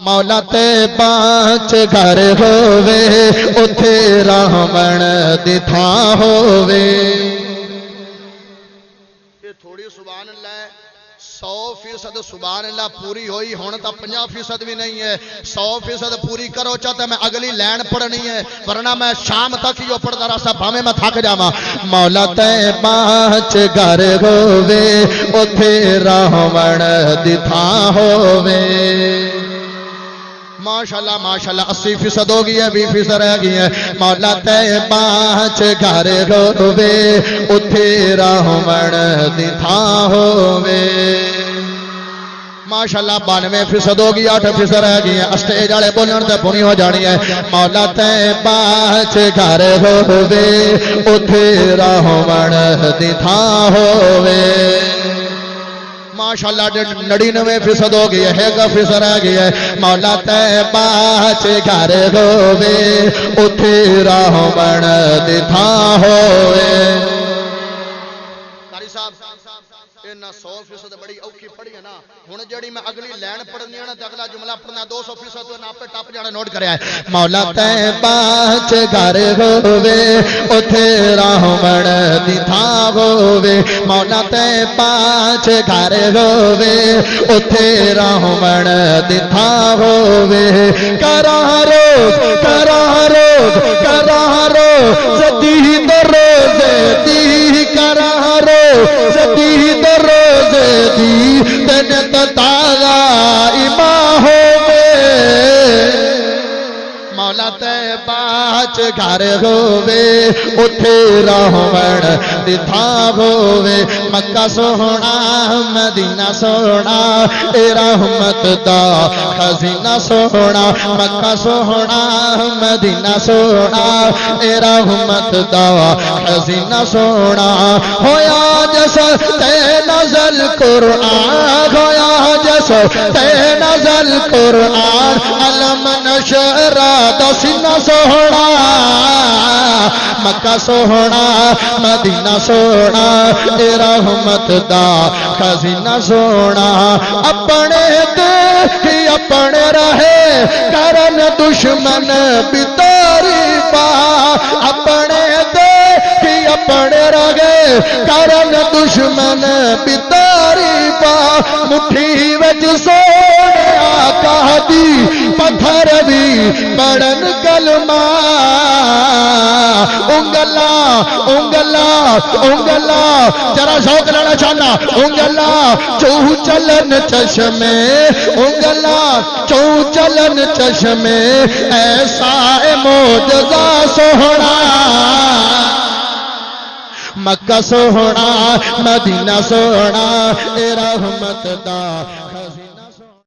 مولا تے پانچ گھر ہووے اتھے رہون دی تھاں ہووے یہ تھوڑی سبحان اللہ ہے 100% سبحان اللہ پوری ہوئی ہونا تا 50% بھی نہیں ہے 100% پوری کرو چاہتا میں اگلی لین پڑھنی ہے ورنہ میں شام تک ہی پڑھتا رہا سا بھامے میں تھک جاواں مولا تے پانچ گھر ہووے اتھے رہون دی تھاں ہووے ماشاءاللہ ماشاءاللہ 80% ہو گئی ہے 20% رہ گئی ہے مولا تے پانچ گھر ہووے اتھے رہون دی تھاں ہووے ماشاءاللہ 92% ہو گئی 8% رہ گئی ہے اسٹیج والے بولن تے پونی ہو جانی ہے مولا تے پانچ گھر ہووے اتھے رہون دی تھاں ہووے ماشاءاللہ 99% ہو گئی ہے 1% رہ گئی ہے مولا تے پانچ گھر ہووے اتھے رہون دی تھاں ہووے قاری صاحب انہاں 100% بڑی اوکھی پڑھی ہے نا ہن جڑی میں اگلی لین پڑھنی ہے نا تے اگلا جملہ پڑھنا 200% تو ناپے ٹپ جانا نوٹ کریا ہے مولا تے پانچ گھر ہووے اتھے رہون دی تھاں ہووے مولا تے پانچ گھر ہووے اتھے رہون دی تھاں ہووے کراں روز زدید روزے دی کراں روز زدید روزے دی تنت تازہ ایمان ہووے مولا تے پانچ گھر ہووے اتھے رہون دی تھاں ہووے مکہ سوہنا مدینہ سوہنا اے رحمت دا خزینہ سوہنا مکہ سوہنا مدینہ سوہنا اے رحمت دا خزینہ سوہنا ہویا جس تے نزل قرآن ہویا جس تے نزل قرآن علم نشرہ دسینہ سوہنا مکہ سوہنا مدینہ سوہنا اے رحمت دا خزینہ سوہنا اپنے دیکھی اپنے رہے کرن دشمن بتاری پا اپنے دیکھی اپنے رہے کرن دشمن بتاری پا مٹھی وچ سونے آقا دی پتھر بھی بڑن کلمہ انگلا جرا شوق لینا چاہنا انگلا چوہ چلن چشمے انگلا چوہ چلن چشمے ایسا معجزہ سوہنا مکہ سوہنا مدینہ سوہنا اے رحمت دا